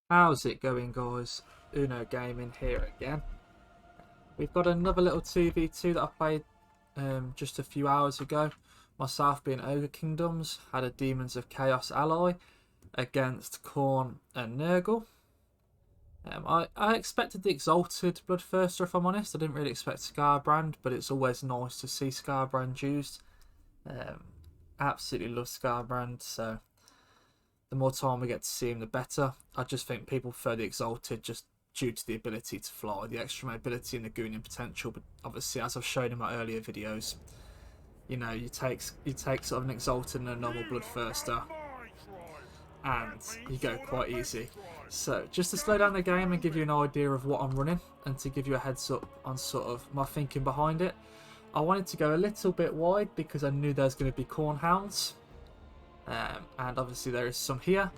How's it going, guys? Uno Gaming here again. We've got another little 2v2 that I played just a few hours ago. Myself being Ogre Kingdoms, had a Demons of Chaos ally against Khorne and Nurgle. I expected the Exalted Bloodthirster, if I'm honest. I didn't really expect Scarbrand, but it's always nice to see Scarbrand used. Absolutely love Scarbrand, so the more time we get to see him, the better. I just think people prefer the Exalted just due to the ability to fly, the extra mobility and the gooning potential. But obviously, as I've shown in my earlier videos, you know, you take sort of an Exalted and a normal Bloodthirster, and you go quite easy. So just to slow down the game and give you an idea of what I'm running, and to give you a heads up on sort of my thinking behind it, I wanted to go a little bit wide because I knew there's going to be Khorne Hounds. And obviously there is some here.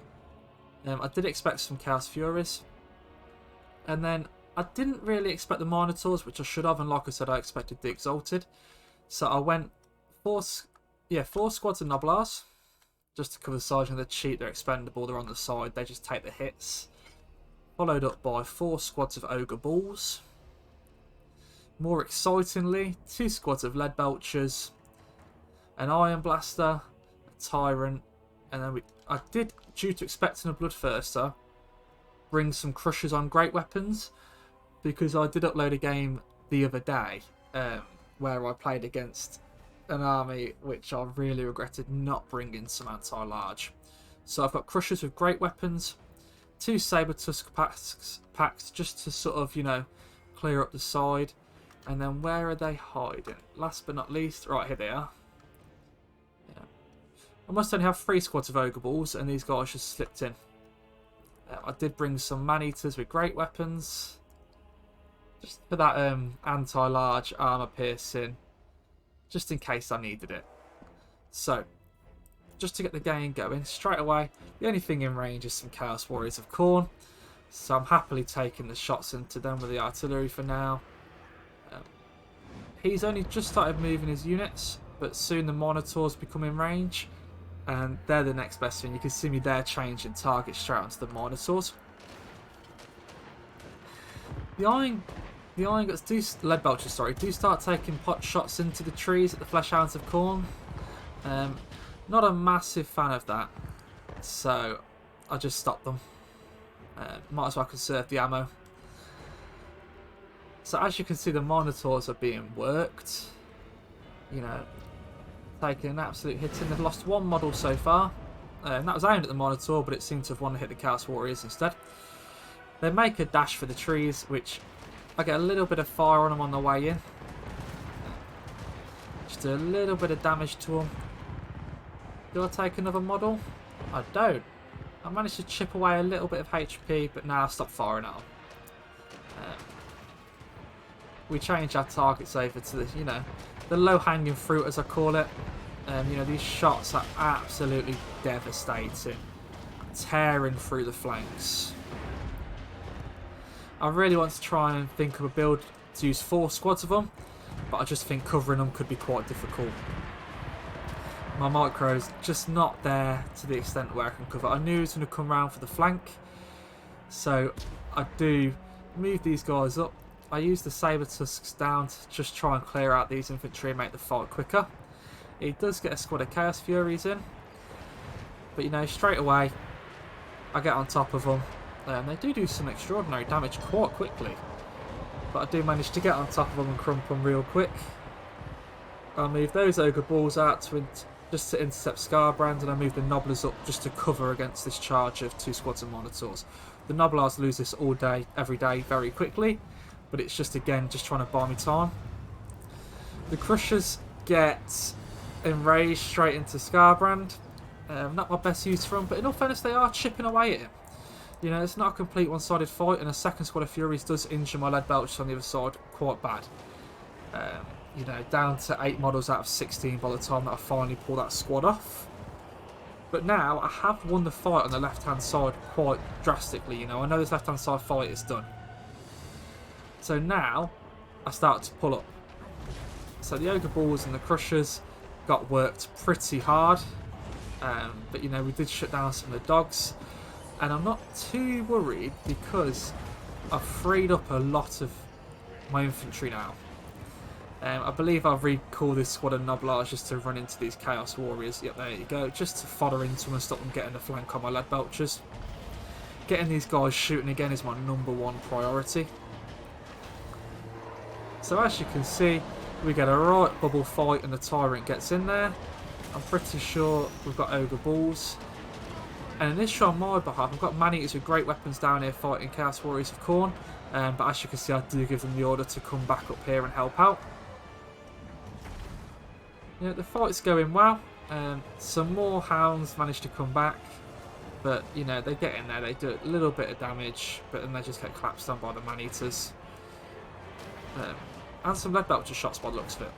I did expect some Chaos Furies. And then I didn't really expect the Minotaurs, which I should have. And like I said, I expected the Exalted. So I went four squads of Noblars. Just to cover the size. And they're cheap, they're expendable, they're on the side. They just take the hits. Followed up by 4 squads of Ogre Bulls. More excitingly, 2 squads of Lead Belchers. An Iron Blaster. Tyrant, and then I did, due to expecting a Bloodthirster, bring some Crushers on great weapons, because I did upload a game the other day where I played against an army which I really regretted not bringing some anti-large. So I've got Crushers with great weapons, 2 Saber Tusk packs just to sort of, you know, clear up the side, and then where are they hiding? Last but not least, right here they are. I must only have 3 squads of Ogre Balls, and these guys just slipped in. I did bring some Man-Eaters with great weapons. Just for that anti-large armour piercing. Just in case I needed it. So, just to get the game going, straight away, the only thing in range is some Chaos Warriors of Khorne. So I'm happily taking the shots into them with the artillery for now. He's only just started moving his units, but soon the Minotaurs become in range. And they're the next best thing. You can see me there changing target straight onto the Minotaurs. The Iron Guts do, Lead Belchers, sorry, do start taking pot shots into the trees at the Flesh Hounds of Khorne. Not a massive fan of that, so I just stopped them. Might as well conserve the ammo. So as you can see, the Minotaurs are being worked. You know, taking an absolute hitting. They've lost 1 model so far. And that was aimed at the Minotaur, but it seemed to have wanted to hit the Chaos Warriors instead. They make a dash for the trees, which I get a little bit of fire on them on the way in. Just do a little bit of damage to them. Do I take another model? I don't. I managed to chip away a little bit of HP, but now I stop firing at them. We change our targets over to the, you know, the low-hanging fruit, as I call it. You know, these shots are absolutely devastating, tearing through the flanks. I really want to try and think of a build to use 4 squads of them, but I just think covering them could be quite difficult. My micro's just not there to the extent where I can cover. I knew he was going to come round for the flank, so I do move these guys up. I use the Saber Tusks down to just try and clear out these infantry and make the fight quicker. He does get a squad of Chaos Furies in, but you know, straight away I get on top of them. They do some extraordinary damage quite quickly, but I do manage to get on top of them and crump them real quick. I'll move those Ogre Balls out to just to intercept Scarbrand, and I move the Nobblers up just to cover against this charge of 2 squads of Minotaurs. The Noblars lose this all day, every day, very quickly. But it's just, again, just trying to buy me time. The Crushers get enraged straight into Scarbrand. Not my best use for them, but in all fairness, they are chipping away at him. You know, it's not a complete one-sided fight, and a second squad of Furies does injure my Lead Belchers on the other side quite bad. You know, down to 8 models out of 16 by the time that I finally pull that squad off. But now, I have won the fight on the left-hand side quite drastically. You know, I know this left-hand side fight is done. So now, I start to pull up. So the Ogre Balls and the Crushers got worked pretty hard. But, you know, we did shut down some of the dogs. And I'm not too worried because I've freed up a lot of my infantry now. I believe I've recalled this squad of Noblars just to run into these Chaos Warriors. Yep, there you go. Just to fodder into them and stop them getting the flank on my lead belchers. Getting these guys shooting again is my #1 priority. So as you can see, we get a right bubble fight and the Tyrant gets in there. I'm pretty sure we've got Ogre Balls. And in this show on my behalf, I've got Man-Eaters with great weapons down here fighting Chaos Warriors of Khorne. But as you can see, I do give them the order to come back up here and help out. The fight's going well. Some more hounds manage to come back. But, they get in there, they do a little bit of damage, but then they just get collapsed on by the Man-Eaters. And some lead belcher shots by the looks of it.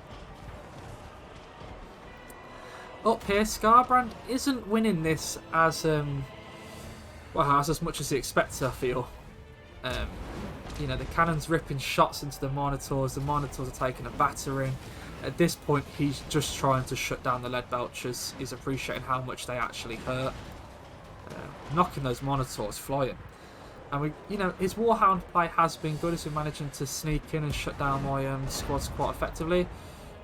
Up here, Scarbrand isn't winning this as as much as he expected, I feel. The cannon's ripping shots into the Minotaurs. The Minotaurs are taking a battering. At this point, he's just trying to shut down the lead belchers. He's appreciating how much they actually hurt. Knocking those Minotaurs flying. And his Warhound play has been good as we're managing to sneak in and shut down my squads quite effectively.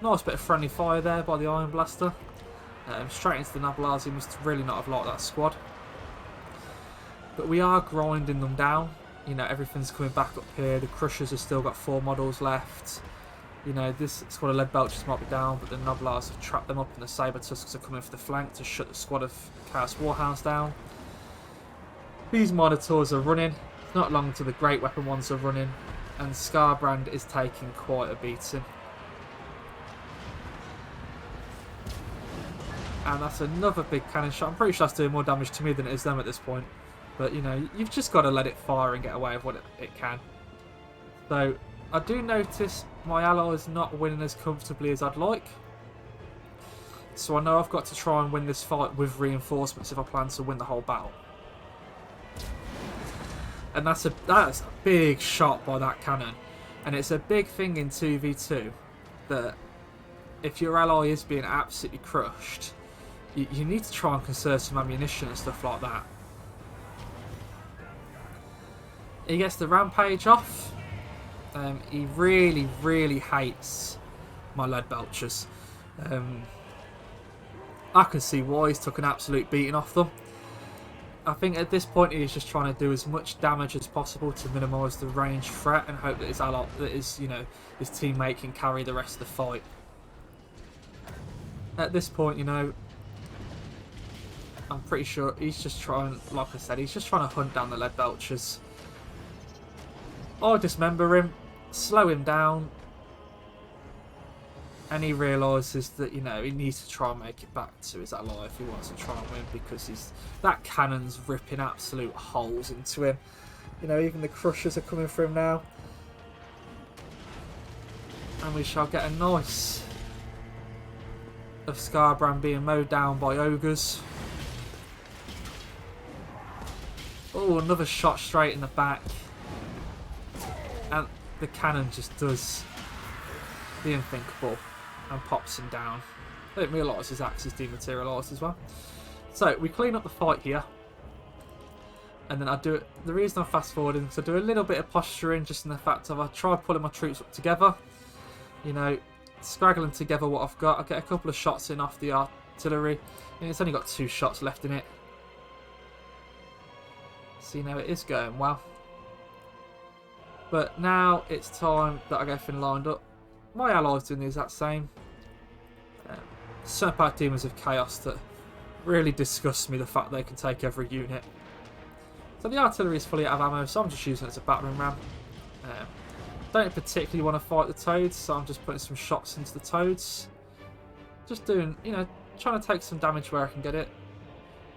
Nice bit of friendly fire there by the Iron Blaster. Straight into the Noblars. He must really not have liked that squad. But we are grinding them down. Everything's coming back up here. The Crushers have still got 4 models left. This squad of lead belchers might be down, but the Noblars have trapped them up, and the Saber Tusks are coming for the flank to shut the squad of Chaos Warhounds down. These Minotaurs are running. Not long till the great weapon ones are running, and Scarbrand is taking quite a beating. And that's another big cannon shot. I'm pretty sure that's doing more damage to me than it is them at this point. But, you've just got to let it fire and get away with what it can. So, I do notice my ally is not winning as comfortably as I'd like. So I know I've got to try and win this fight with reinforcements if I plan to win the whole battle. And that's a big shot by that cannon. And it's a big thing in 2v2 that if your ally is being absolutely crushed, you need to try and conserve some ammunition and stuff like that. He gets the rampage off. He really, really hates my lead belchers. I can see why. He's took an absolute beating off them. I think at this point he's just trying to do as much damage as possible to minimise the range threat and hope that his his teammate can carry the rest of the fight. At this point, I'm pretty sure he's just trying, like I said, he's just trying to hunt down the lead belchers. I dismember him, slow him down, and he realises that, he needs to try and make it back to his ally if he wants to try and win, because that cannon's ripping absolute holes into him. Even the Crushers are coming for him now. And we shall get a nice of Scarbrand being mowed down by Ogres. Oh, another shot straight in the back. And the cannon just does the unthinkable and pops him down. I didn't realise his axe is dematerialised as well. So we clean up the fight here. And then I do it. The reason I'm fast forwarding is I do a little bit of posturing, just in the fact of I try pulling my troops up together. Scraggling together what I've got. I get a couple of shots in off the artillery. And it's only got 2 shots left in it. So it is going well. But now it's time that I get everything lined up. My allies doing the exact same. Certain Demons of Chaos that really disgusts me, the fact they can take every unit. So the artillery is fully out of ammo, so I'm just using it as a battering ram. Don't particularly want to fight the toads, so I'm just putting some shots into the toads. Just doing, trying to take some damage where I can get it.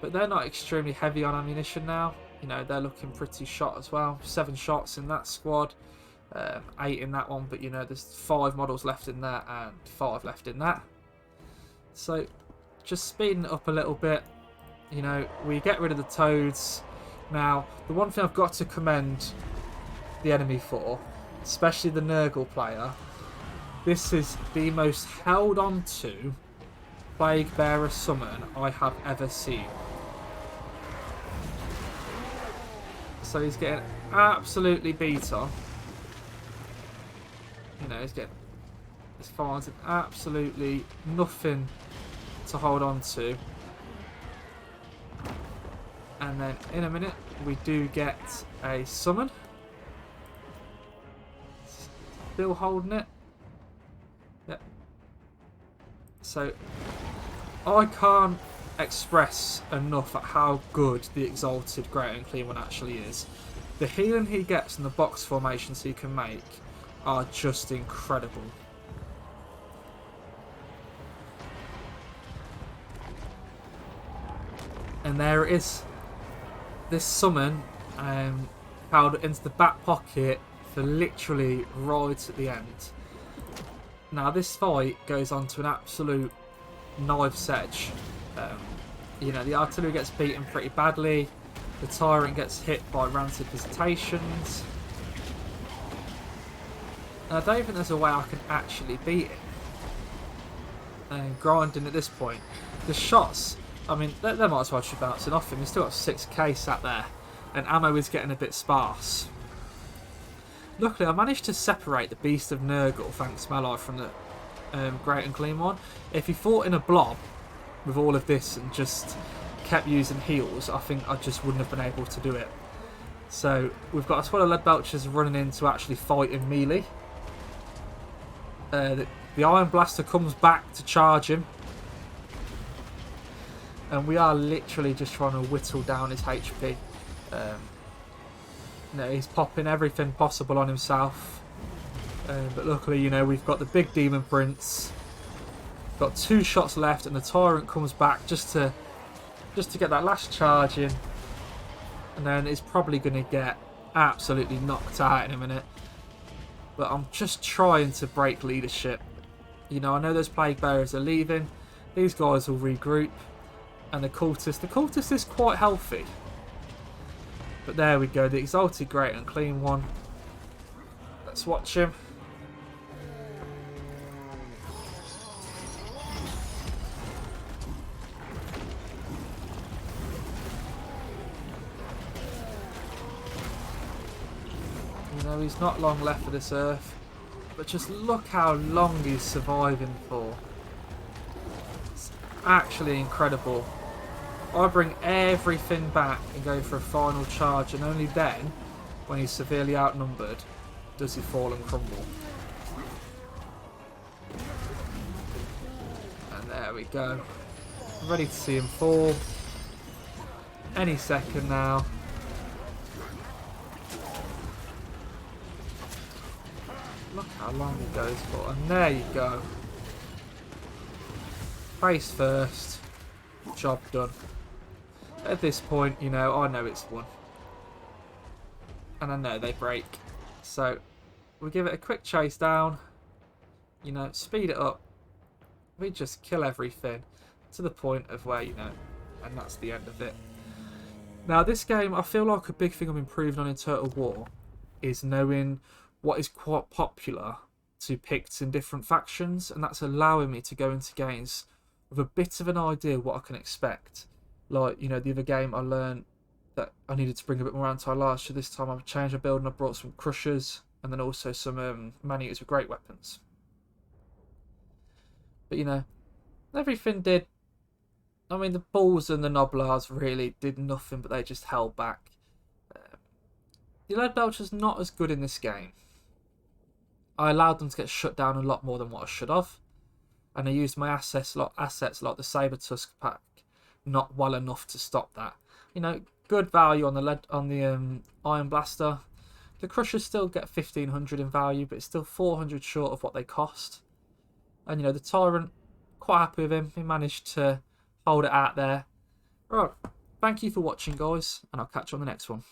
But they're not extremely heavy on ammunition now. They're looking pretty shot as well. 7 shots in that squad. 8 in that one, but there's 5 models left in that and 5 left in that. So just speeding it up a little bit. We get rid of the toads. Now, the one thing I've got to commend the enemy for, especially the Nurgle player, this is the most held on to Plague Bearer summon I have ever seen. So he's getting absolutely beat on. You know, he's finding absolutely nothing to hold on to. And then in a minute, we do get a summon. Still holding it. Yep. So, I can't express enough at how good the Exalted Great and Clean One actually is. The healing he gets and the box formations he can make are just incredible. And there it is. This summon held into the back pocket for literally right at the end. Now this fight goes on to an absolute knife's edge. You know, the artillery gets beaten pretty badly. The tyrant gets hit by rancid visitations. And I don't think there's a way I can actually beat it. And grinding at this point. The shots, I mean, they might as well be bouncing off him. He's still got 6k sat there. And ammo is getting a bit sparse. Luckily, I managed to separate the Beast of Nurgle, thanks to my life, from the Great and Clean One. If he fought in a blob with all of this and just kept using heals, I think I just wouldn't have been able to do it. So we've got a squad of lead belchers running in to actually fight in melee. The Iron Blaster comes back to charge him. And we are literally just trying to whittle down his HP. You know, he's popping everything possible on himself. But luckily, you know, we've got the big Demon Prince. Got 2 shots left, and the Tyrant comes back just to get that last charge in. And then he's probably going to get absolutely knocked out in a minute. But I'm just trying to break leadership. You know, I know those Plague Bearers are leaving. These guys will regroup. And the cultist is quite healthy. But there we go, the Exalted Great and Clean One. Let's watch him. You know, he's not long left for this earth. But just look how long he's surviving for. It's actually incredible. I bring everything back and go for a final charge, and only then, when he's severely outnumbered, does he fall and crumble. And there we go. I'm ready to see him fall. Any second now. Look how long he goes for, and there you go. Face first. Job done. At this point, you know, I know it's won. And I know they break. So, we give it a quick chase down. You know, speed it up. We just kill everything to the point of where, you know, and that's the end of it. Now, this game, I feel like a big thing I'm improving on in Total War is knowing what is quite popular to pick in different factions. And that's allowing me to go into games with a bit of an idea what I can expect. Like, you know, the other game I learned that I needed to bring a bit more anti-large, so this time I've changed my build and I brought some crushers and then also some man-eaters with great weapons. But, you know, everything did... I mean, the Bulls and the Noblars really did nothing, but they just held back. The Lead Belcher's not as good in this game. I allowed them to get shut down a lot more than what I should have. And I used my assets like the Saber Tusk pack not well enough to stop that. You know, good value on the Iron Blaster. The Crushers still get 1500 in value, but it's still 400 short of what they cost. And you know, the Tyrant, quite happy with him. He managed to hold it out there. Right, thank you for watching, guys, and I'll catch you on the next one.